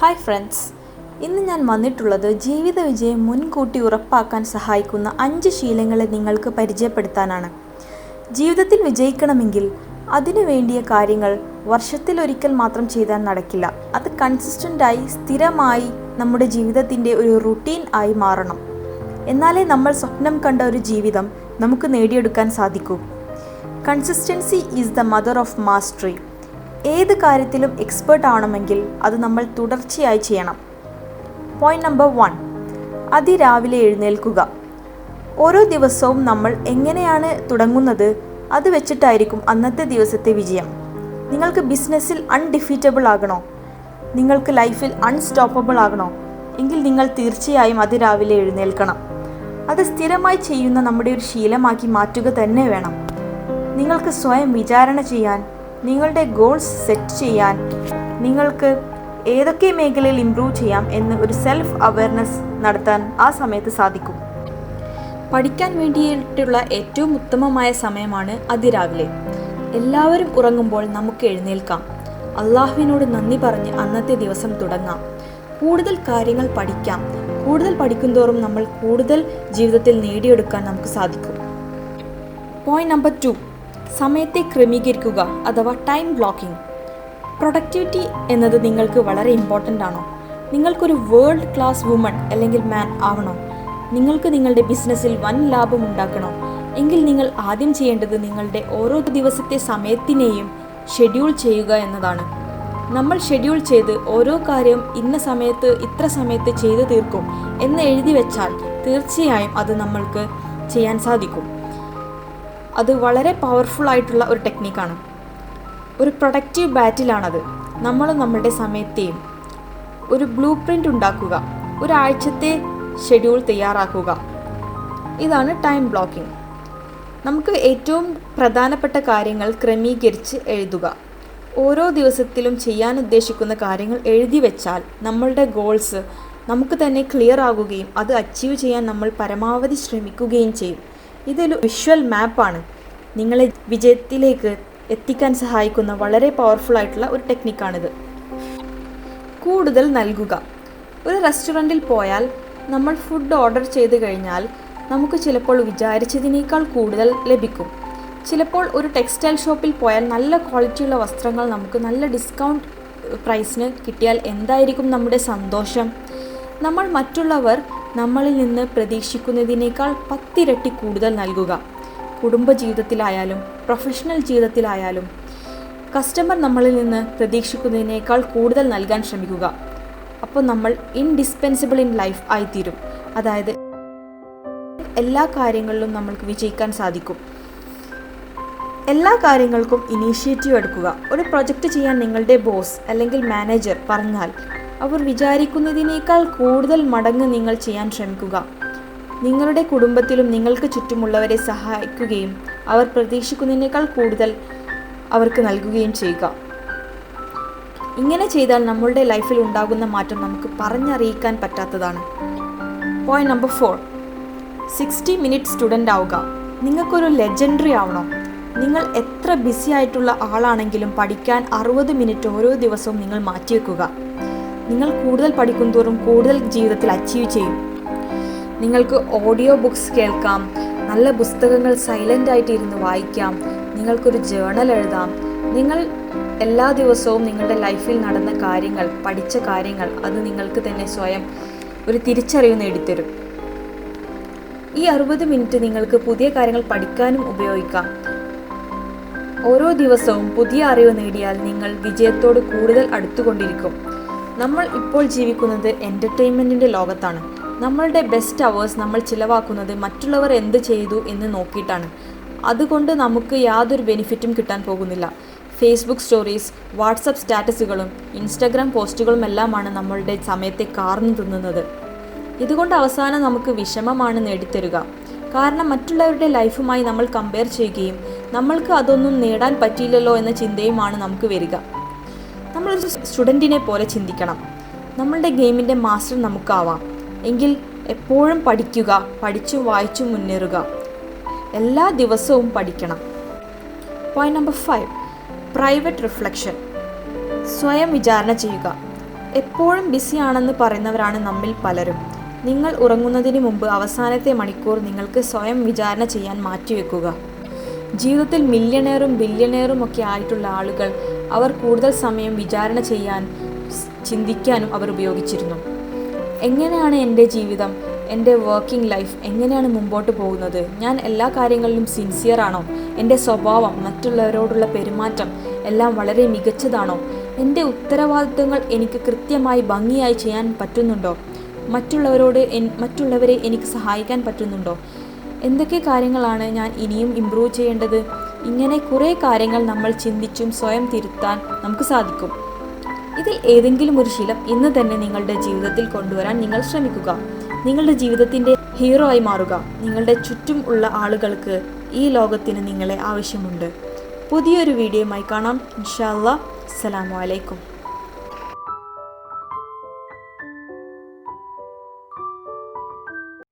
Hi friends, ഇന്ന് ഞാൻ വന്നിട്ടുള്ളത് ജീവിത വിജയം മുൻകൂട്ടി ഉറപ്പാക്കാൻ സഹായിക്കുന്ന 5 ശീലങ്ങളെ നിങ്ങൾക്ക് പരിചയപ്പെടുത്താനാണ്. ജീവിതത്തിൽ വിജയിക്കണമെങ്കിൽ അതിനു വേണ്ടിയ കാര്യങ്ങൾ വർഷത്തിലൊരിക്കൽ മാത്രം ചെയ്താൽ നടക്കില്ല. അത് കൺസിസ്റ്റൻ്റായി സ്ഥിരമായി നമ്മുടെ ജീവിതത്തിൻ്റെ ഒരു റുട്ടീൻ ആയി മാറണം. എന്നാലേ നമ്മൾ സ്വപ്നം കണ്ട ഒരു ജീവിതം നമുക്ക് നേടിയെടുക്കാൻ സാധിക്കൂ. Consistency is the mother of mastery. ഏത് കാര്യത്തിലും എക്സ്പേർട്ട് ആവണമെങ്കിൽ അത് നമ്മൾ തുടർച്ചയായി ചെയ്യണം. പോയിന്റ് നമ്പർ 1, അതിരാവിലെ എഴുന്നേൽക്കുക. ഓരോ ദിവസവും നമ്മൾ എങ്ങനെയാണ് തുടങ്ങുന്നത് അത് വെച്ചിട്ടായിരിക്കും അന്നത്തെ ദിവസത്തെ വിജയം. നിങ്ങൾക്ക് ബിസിനസ്സിൽ അൺഡിഫീറ്റബിൾ ആകണോ, നിങ്ങൾക്ക് ലൈഫിൽ അൺസ്റ്റോപ്പബിൾ ആകണോ എങ്കിൽ നിങ്ങൾ തീർച്ചയായും അതിരാവിലെ എഴുന്നേൽക്കണം. അത് സ്ഥിരമായി ചെയ്യുന്ന നമ്മുടെ ഒരു ശീലമാക്കി മാറ്റുക തന്നെ വേണം. നിങ്ങൾക്ക് സ്വയം വിചാരണ ചെയ്യാൻ, നിങ്ങളുടെ ഗോൾസ് സെറ്റ് ചെയ്യാൻ, നിങ്ങൾക്ക് ഏതൊക്കെ മേഖലയിൽ ഇംപ്രൂവ് ചെയ്യാം എന്ന് ഒരു സെൽഫ് അവയർനെസ് നടത്താൻ ആ സമയത്ത് സാധിക്കും. പഠിക്കാൻ വേണ്ടിയിട്ടുള്ള ഏറ്റവും ഉത്തമമായ സമയമാണ് അതിരാവിലെ. എല്ലാവരും ഉറങ്ങുമ്പോൾ നമുക്ക് എഴുന്നേൽക്കാം. അള്ളാഹുവിനോട് നന്ദി പറഞ്ഞ് അന്നത്തെ ദിവസം തുടങ്ങാം. കൂടുതൽ കാര്യങ്ങൾ പഠിക്കാം. കൂടുതൽ പഠിക്കുന്തോറും നമ്മൾ കൂടുതൽ ജീവിതത്തിൽ നേടിയെടുക്കാൻ നമുക്ക് സാധിക്കും. പോയിന്റ് നമ്പർ 2, സമയത്തെ ക്രമീകരിക്കുക അഥവാ ടൈം ബ്ലോക്കിംഗ്. പ്രൊഡക്ടിവിറ്റി എന്നത് നിങ്ങൾക്ക് വളരെ ഇമ്പോർട്ടൻ്റ് ആണോ? നിങ്ങൾക്കൊരു വേൾഡ് ക്ലാസ് വുമൺ അല്ലെങ്കിൽ മാൻ ആവണോ? നിങ്ങൾക്ക് നിങ്ങളുടെ ബിസിനസ്സിൽ വൻ ലാഭം ഉണ്ടാക്കണോ എങ്കിൽ നിങ്ങൾ ആദ്യം ചെയ്യേണ്ടത് നിങ്ങളുടെ ഓരോ ദിവസത്തെ സമയത്തിനെയും ഷെഡ്യൂൾ ചെയ്യുക എന്നതാണ്. നമ്മൾ ഷെഡ്യൂൾ ചെയ്ത് ഓരോ കാര്യം ഇന്ന സമയത്ത് ഇത്ര സമയത്ത് ചെയ്തു തീർക്കും എന്ന് എഴുതി വെച്ചാൽ തീർച്ചയായും അത് നമ്മൾക്ക് ചെയ്യാൻ സാധിക്കും. അത് വളരെ പവർഫുൾ ആയിട്ടുള്ള ഒരു ടെക്നിക്കാണ്. ഒരു പ്രൊഡക്റ്റീവ് ബാറ്റിലാണത്. നമ്മളും നമ്മുടെ സമയത്തെയും ഒരു ബ്ലൂ പ്രിൻ്റ് ഉണ്ടാക്കുക, ഒരാഴ്ചത്തെ ഷെഡ്യൂൾ തയ്യാറാക്കുക. ഇതാണ് ടൈം ബ്ലോക്കിംഗ്. നമുക്ക് ഏറ്റവും പ്രധാനപ്പെട്ട കാര്യങ്ങൾ ക്രമീകരിച്ച് എഴുതുക. ഓരോ ദിവസത്തിലും ചെയ്യാൻ ഉദ്ദേശിക്കുന്ന കാര്യങ്ങൾ എഴുതി വെച്ചാൽ നമ്മളുടെ ഗോൾസ് നമുക്ക് തന്നെ ക്ലിയർ ആകുകയും അത് അച്ചീവ് ചെയ്യാൻ നമ്മൾ പരമാവധി ശ്രമിക്കുകയും ചെയ്യും. ഇതൊരു വിഷ്വൽ മാപ്പാണ്. നിങ്ങളെ വിജയത്തിലേക്ക് എത്തിക്കാൻ സഹായിക്കുന്ന വളരെ പവർഫുൾ ആയിട്ടുള്ള ഒരു ടെക്നിക്കാണിത്. കൂടുതൽ നൽകുക. ഒരു റെസ്റ്റോറൻറ്റിൽ പോയാൽ നമ്മൾ ഫുഡ് ഓർഡർ ചെയ്ത് കഴിഞ്ഞാൽ നമുക്ക് ചിലപ്പോൾ വിചാരിച്ചതിനേക്കാൾ കൂടുതൽ ലഭിക്കും. ചിലപ്പോൾ ഒരു ടെക്സ്റ്റൈൽ ഷോപ്പിൽ പോയാൽ നല്ല ക്വാളിറ്റിയുള്ള വസ്ത്രങ്ങൾ നമുക്ക് നല്ല ഡിസ്കൗണ്ട് പ്രൈസിന് കിട്ടിയാൽ എന്തായിരിക്കും നമ്മുടെ സന്തോഷം. നമ്മൾ മറ്റുള്ളവർ നമ്മളിൽ നിന്ന് പ്രതീക്ഷിക്കുന്നതിനേക്കാൾ 10 ഇരട്ടി കൂടുതൽ നൽകുക. കുടുംബജീവിതത്തിലായാലും പ്രൊഫഷണൽ ജീവിതത്തിലായാലും കസ്റ്റമർ നമ്മളിൽ നിന്ന് പ്രതീക്ഷിക്കുന്നതിനേക്കാൾ കൂടുതൽ നൽകാൻ ശ്രമിക്കുക. അപ്പോൾ നമ്മൾ ഇൻഡിസ്പെൻസിബിൾ ഇൻ ലൈഫ് ആയിത്തീരും. അതായത് എല്ലാ കാര്യങ്ങളിലും നമ്മൾക്ക് വിജയിക്കാൻ സാധിക്കും. എല്ലാ കാര്യങ്ങൾക്കും ഇനീഷ്യേറ്റീവ് എടുക്കുക. ഒരു പ്രൊജക്റ്റ് ചെയ്യാൻ നിങ്ങളുടെ ബോസ് അല്ലെങ്കിൽ മാനേജർ പറഞ്ഞാൽ അവർ വിചാരിക്കുന്നതിനേക്കാൾ കൂടുതൽ മടങ്ങ് നിങ്ങൾ ചെയ്യാൻ ശ്രമിക്കുക. നിങ്ങളുടെ കുടുംബത്തിലും നിങ്ങൾക്ക് ചുറ്റുമുള്ളവരെ സഹായിക്കുകയും അവർ പ്രതീക്ഷിക്കുന്നതിനേക്കാൾ കൂടുതൽ അവർക്ക് നൽകുകയും ചെയ്യുക. ഇങ്ങനെ ചെയ്താൽ നമ്മളുടെ ലൈഫിൽ ഉണ്ടാകുന്ന മാറ്റം നമുക്ക് പറഞ്ഞറിയിക്കാൻ പറ്റാത്തതാണ്. പോയിന്റ് നമ്പർ 4, 60 മിനിറ്റ് സ്റ്റുഡൻ്റ് ആവുക. നിങ്ങൾക്കൊരു ലെജൻഡറി ആവണം. നിങ്ങൾ എത്ര ബിസി ആയിട്ടുള്ള ആളാണെങ്കിലും പഠിക്കാൻ 60 മിനിറ്റ് ഓരോ ദിവസവും നിങ്ങൾ മാറ്റിവെക്കുക. നിങ്ങൾ കൂടുതൽ പഠിക്കുന്തോറും കൂടുതൽ ജീവിതത്തിൽ അച്ചീവ് ചെയ്യും. നിങ്ങൾക്ക് ഓഡിയോ ബുക്സ് കേൾക്കാം, നല്ല പുസ്തകങ്ങൾ സൈലൻ്റ് ആയിട്ട് ഇരുന്ന് വായിക്കാം, നിങ്ങൾക്കൊരു ജേണൽ എഴുതാം. നിങ്ങൾ എല്ലാ ദിവസവും നിങ്ങളുടെ ലൈഫിൽ നടന്ന കാര്യങ്ങൾ, പഠിച്ച കാര്യങ്ങൾ അത് നിങ്ങൾക്ക് തന്നെ സ്വയം ഒരു തിരിച്ചറിവ് നേടിത്തരും. ഈ 60 മിനിറ്റ് നിങ്ങൾക്ക് പുതിയ കാര്യങ്ങൾ പഠിക്കാനും ഉപയോഗിക്കാം. ഓരോ ദിവസവും പുതിയ അറിവ് നേടിയാൽ നിങ്ങൾ വിജയത്തോട് കൂടുതൽ അടുത്തുകൊണ്ടിരിക്കും. നമ്മൾ ഇപ്പോൾ ജീവിക്കുന്നത് എൻ്റർടൈൻമെൻറ്റിൻ്റെ ലോകത്താണ്. നമ്മളുടെ ബെസ്റ്റ് അവേഴ്സ് നമ്മൾ ചിലവാക്കുന്നത് മറ്റുള്ളവർ എന്ത് ചെയ്തു എന്ന് നോക്കിയിട്ടാണ്. അതുകൊണ്ട് നമുക്ക് യാതൊരു ബെനിഫിറ്റും കിട്ടാൻ പോകുന്നില്ല. ഫേസ്ബുക്ക് സ്റ്റോറീസ്, വാട്സപ്പ് സ്റ്റാറ്റസുകളും ഇൻസ്റ്റഗ്രാം പോസ്റ്റുകളും എല്ലാമാണ് നമ്മളുടെ സമയത്തെ കാർന്നു തിന്നുന്നത്. ഇതുകൊണ്ട് അവസാനം നമുക്ക് വിഷമമാണ് നേടിത്തരുക. കാരണം മറ്റുള്ളവരുടെ ലൈഫുമായി നമ്മൾ കമ്പയർ ചെയ്യുകയും നമ്മൾക്ക് അതൊന്നും നേടാൻ പറ്റിയില്ലല്ലോ എന്ന ചിന്തയുമാണ് നമുക്ക് വരിക. നമ്മളൊരു സ്റ്റുഡൻറ്റിനെ പോലെ ചിന്തിക്കണം. നമ്മളുടെ ഗെയിമിൻ്റെ മാസ്റ്റർ നമുക്കാവാം. എങ്കിൽ എപ്പോഴും പഠിക്കുക, പഠിച്ചും വായിച്ചും മുന്നേറുക. എല്ലാ ദിവസവും പഠിക്കണം. Point number 5, private reflection. സ്വയം വിചാരണ ചെയ്യുക. എപ്പോഴും ബിസിയാണെന്ന് പറയുന്നവരാണ് നമ്മിൽ പലരും. നിങ്ങൾ ഉറങ്ങുന്നതിന് മുമ്പ് അവസാനത്തെ മണിക്കൂർ നിങ്ങൾക്ക് സ്വയം വിചാരണ ചെയ്യാൻ മാറ്റിവെക്കുക. ജീവിതത്തിൽ മില്യണയറും ബില്യണയറും ഒക്കെ ആയിട്ടുള്ള ആളുകൾ അവർ കൂടുതൽ സമയം വിചാരണ ചെയ്യാൻ, ചിന്തിക്കാനും അവർ ഉപയോഗിച്ചിരുന്നു. എങ്ങനെയാണ് എൻ്റെ ജീവിതം, എൻ്റെ വർക്കിംഗ് ലൈഫ് എങ്ങനെയാണ് മുമ്പോട്ട് പോകുന്നത്? ഞാൻ എല്ലാ കാര്യങ്ങളിലും സിൻസിയറാണോ? എൻ്റെ സ്വഭാവം, മറ്റുള്ളവരോടുള്ള പെരുമാറ്റം എല്ലാം വളരെ മികച്ചതാണോ? എൻ്റെ ഉത്തരവാദിത്തങ്ങൾ എനിക്ക് കൃത്യമായി ഭംഗിയായി ചെയ്യാൻ പറ്റുന്നുണ്ടോ? മറ്റുള്ളവരെ എനിക്ക് സഹായിക്കാൻ പറ്റുന്നുണ്ടോ? എന്തൊക്കെ കാര്യങ്ങളാണ് ഞാൻ ഇനിയും ഇമ്പ്രൂവ് ചെയ്യേണ്ടത്? ഇങ്ങനെ കുറേ കാര്യങ്ങൾ നമ്മൾ ചിന്തിച്ചും സ്വയം തിരുത്താൻ നമുക്ക് സാധിക്കും. ഇതിൽ ഏതെങ്കിലും ഒരു ശീലം ഇന്ന് തന്നെ നിങ്ങളുടെ ജീവിതത്തിൽ കൊണ്ടുവരാൻ നിങ്ങൾ ശ്രമിക്കുക. നിങ്ങളുടെ ജീവിതത്തിൻ്റെ ഹീറോ ആയി മാറുക. നിങ്ങളുടെ ചുറ്റും ഉള്ള ആളുകൾക്ക് ഈ ലോകത്തിന് നിങ്ങളെ ആവശ്യമുണ്ട്. പുതിയൊരു വീഡിയോയുമായി കാണാം. ഇൻഷാ അല്ലാഹ്. അസ്സലാമു അലൈക്കും.